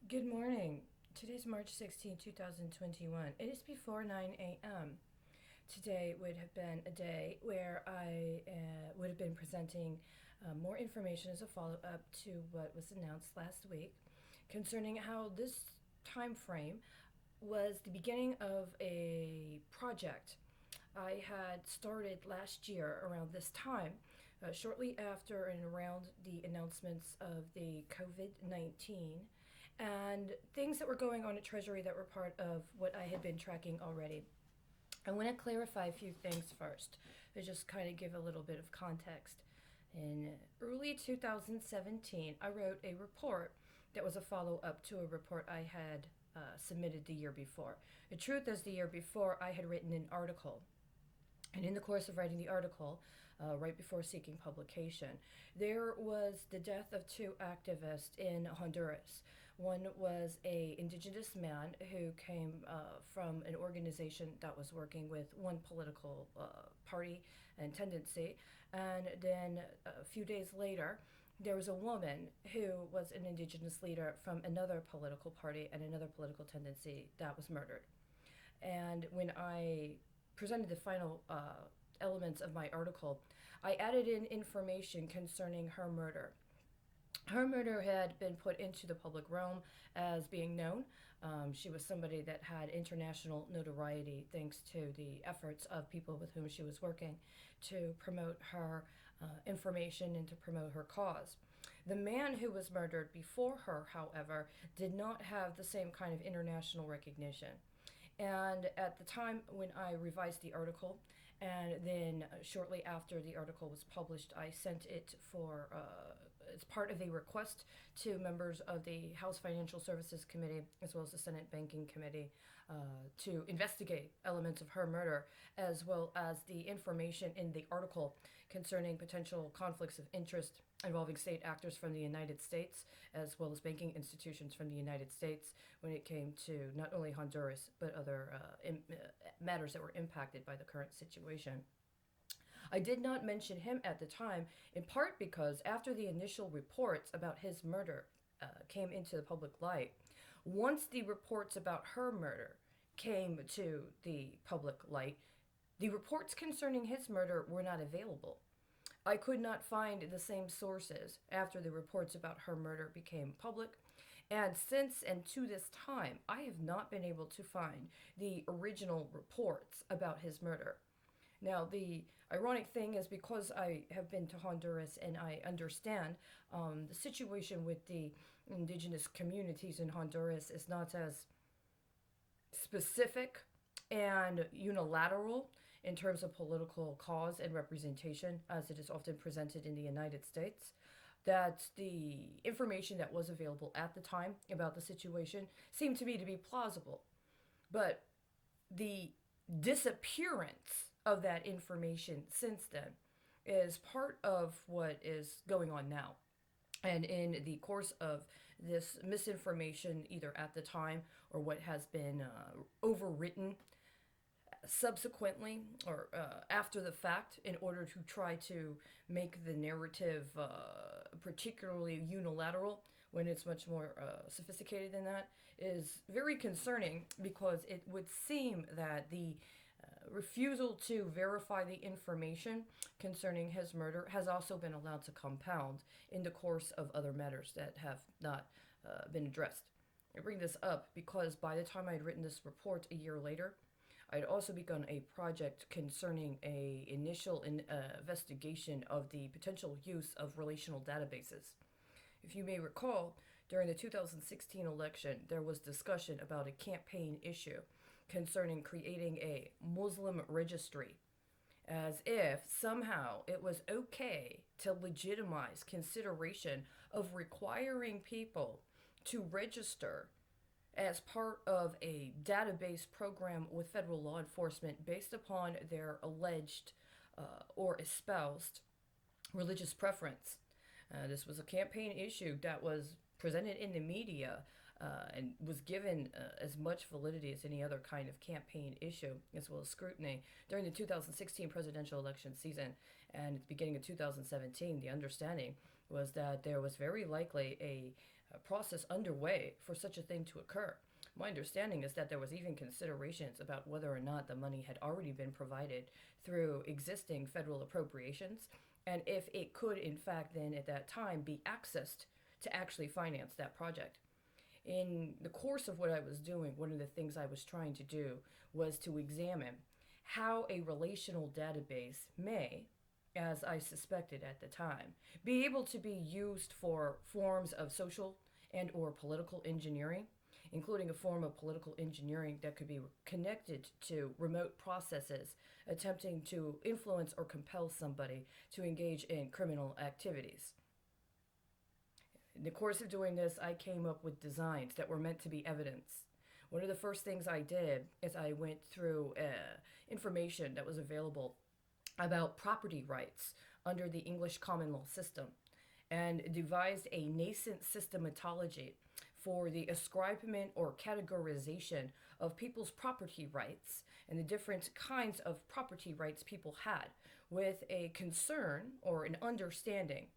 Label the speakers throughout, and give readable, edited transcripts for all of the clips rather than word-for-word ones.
Speaker 1: Good morning. Today's March 16, 2021. It is before 9 a.m. Today would have been a day where I would have been presenting more information as a follow up to what was announced last week concerning how this time frame was the beginning of a project I had started last year around this time, shortly after and around the announcements of the COVID 19 and things that were going on at Treasury that were part of what I had been tracking already. I want to clarify a few things first to just kind of give a little bit of context. In early 2017, I wrote a report that was a follow up to a report I had submitted the year before. The truth is, the year before, I had written an article. And in the course of writing the article, right before seeking publication, there was the death of two activists in Honduras. One was a indigenous man who came from an organization that was working with one political party and tendency, and then a few days later, there was a woman who was an indigenous leader from another political party and another political tendency that was murdered. And when I presented the final elements of my article, I added in information concerning her murder. Her murder had been put into the public realm as being known. She was somebody that had international notoriety thanks to the efforts of people with whom she was working to promote her information and to promote her cause. The man who was murdered before her, however, did not have the same kind of international recognition. And at the time when I revised the article, and then shortly after the article was published, I sent it for as part of a request to members of the House Financial Services Committee as well as the Senate Banking Committee to investigate elements of her murder, as well as the information in the article concerning potential conflicts of interest involving state actors from the United States as well as banking institutions from the United States when it came to not only Honduras but other matters that were impacted by the current situation. I did not mention him at the time, in part because after the initial reports about his murder came into the public light, once the reports about her murder came to the public light, the reports concerning his murder were not available. I could not find the same sources after the reports about her murder became public. And since and to this time, I have not been able to find the original reports about his murder. Now, the ironic thing is because I have been to Honduras and I understand the situation with the indigenous communities in Honduras is not as specific and unilateral in terms of political cause and representation as it is often presented in the United States. That the information that was available at the time about the situation seemed to me to be plausible. But the disappearance of that information since then is part of what is going on now. And in the course of this misinformation, either at the time or what has been overwritten subsequently or after the fact in order to try to make the narrative particularly unilateral when it's much more sophisticated than that is very concerning because it would seem that the refusal to verify the information concerning his murder has also been allowed to compound in the course of other matters that have not been addressed. I bring this up because by the time I had written this report a year later, I had also begun a project concerning a initial investigation of the potential use of relational databases. If you may recall, during the 2016 election, there was discussion about a campaign issue concerning creating a Muslim registry, as if somehow it was okay to legitimize consideration of requiring people to register as part of a database program with federal law enforcement based upon their alleged or espoused religious preference. This was a campaign issue that was presented in the media and was given as much validity as any other kind of campaign issue, as well as scrutiny during the 2016 presidential election season. And at the beginning of 2017, the understanding was that there was very likely a process underway for such a thing to occur. My understanding is that there was even considerations about whether or not the money had already been provided through existing federal appropriations, and if it could, in fact, then at that time be accessed to actually finance that project. In the course of what I was doing, one of the things I was trying to do was to examine how a relational database may, as I suspected at the time, be able to be used for forms of social and or political engineering, including a form of political engineering that could be connected to remote processes attempting to influence or compel somebody to engage in criminal activities. In the course of doing this, I came up with designs that were meant to be evidence. One of the first things I did is I went through information that was available about property rights under the English common law system and devised a nascent systematology for the ascribement or categorization of people's property rights and the different kinds of property rights people had, with a concern or an understanding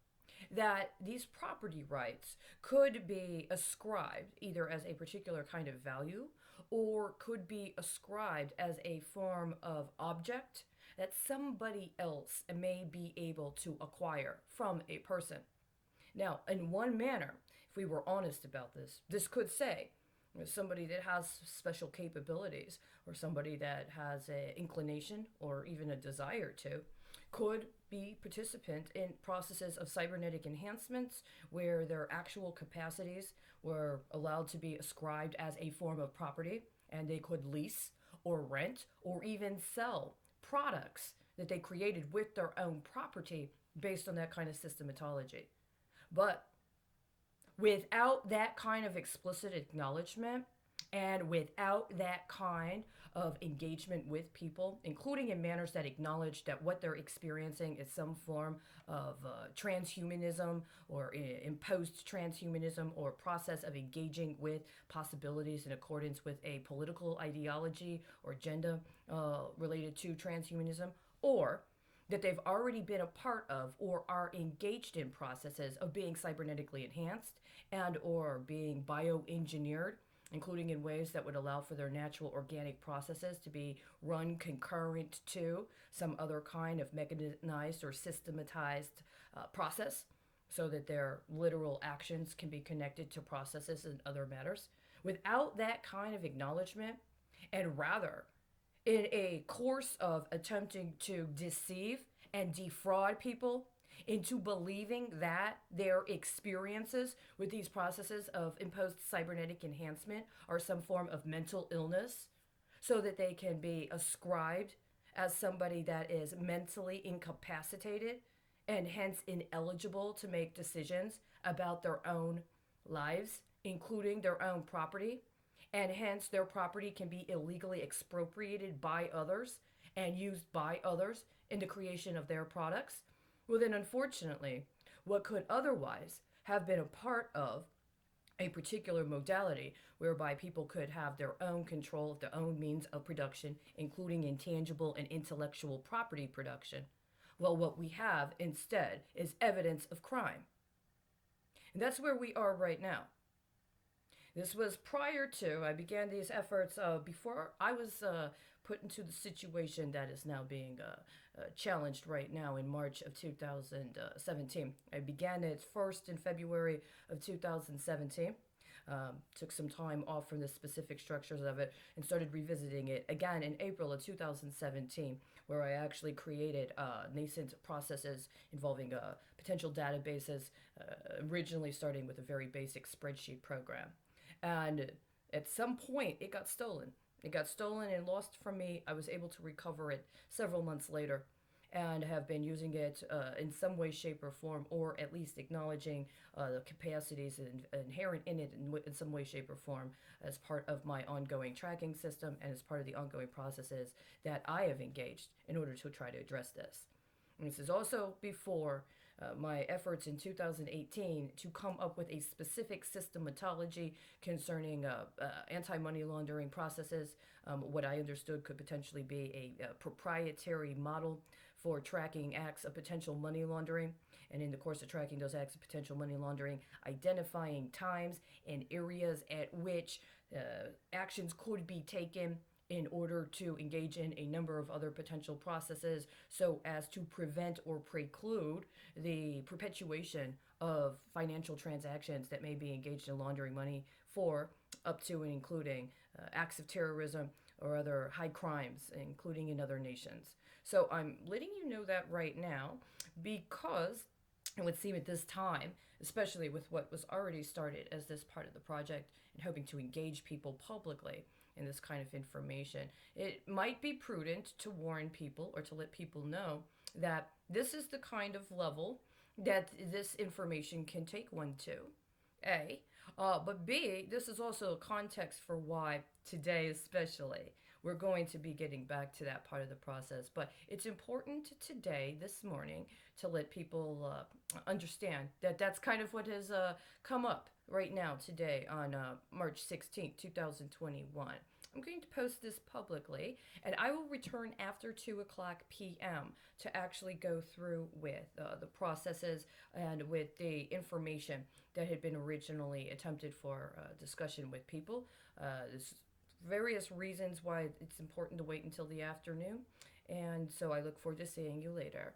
Speaker 1: that these property rights could be ascribed either as a particular kind of value or could be ascribed as a form of object that somebody else may be able to acquire from a person. Now, in one manner, if we were honest about this, this could say somebody that has special capabilities or somebody that has an inclination or even a desire to could be participant in processes of cybernetic enhancements where their actual capacities were allowed to be ascribed as a form of property, and they could lease or rent or even sell products that they created with their own property based on that kind of systematology. But without that kind of explicit acknowledgement and without that kind of engagement with people, including in manners that acknowledge that what they're experiencing is some form of transhumanism or imposed transhumanism or process of engaging with possibilities in accordance with a political ideology or agenda related to transhumanism, or that they've already been a part of or are engaged in processes of being cybernetically enhanced and or being bioengineered, including in ways that would allow for their natural organic processes to be run concurrent to some other kind of mechanized or systematized process, so that their literal actions can be connected to processes and other matters. Without that kind of acknowledgement, and rather in a course of attempting to deceive and defraud people into believing that their experiences with these processes of imposed cybernetic enhancement are some form of mental illness, so that they can be ascribed as somebody that is mentally incapacitated and hence ineligible to make decisions about their own lives, including their own property, and hence their property can be illegally expropriated by others and used by others in the creation of their products. Well, then, unfortunately, what could otherwise have been a part of a particular modality whereby people could have their own control of their own means of production, including intangible and intellectual property production, well, what we have instead is evidence of crime. And that's where we are right now. This was prior to, I began these efforts before I was put into the situation that is now being challenged right now in March of 2017. I began it first in February of 2017. Took some time off from the specific structures of it and started revisiting it again in April of 2017, where I actually created nascent processes involving potential databases, originally starting with a very basic spreadsheet program. And at some point, it got stolen. It got stolen and lost from me. I was able to recover it several months later and have been using it in some way, shape, or form, or at least acknowledging the capacities inherent in it in some way, shape, or form as part of my ongoing tracking system and as part of the ongoing processes that I have engaged in order to try to address this. And this is also before my efforts in 2018 to come up with a specific systematology concerning anti-money laundering processes, what I understood could potentially be a proprietary model for tracking acts of potential money laundering. And in the course of tracking those acts of potential money laundering, identifying times and areas at which actions could be taken in order to engage in a number of other potential processes so as to prevent or preclude the perpetuation of financial transactions that may be engaged in laundering money for up to and including acts of terrorism or other high crimes, including in other nations. So I'm letting you know that right now because it would seem at this time, especially with what was already started as this part of the project and hoping to engage people publicly in this kind of information, it might be prudent to warn people or to let people know that this is the kind of level that this information can take one to. A. But B, this is also a context for why today, especially, we're going to be getting back to that part of the process. But it's important today, this morning, to let people understand that that's kind of what has come up right now, today, on March 16th, 2021. I'm going to post this publicly, and I will return after 2 o'clock p.m. to actually go through with the processes and with the information that had been originally attempted for discussion with people. There's various reasons why it's important to wait until the afternoon, and so I look forward to seeing you later.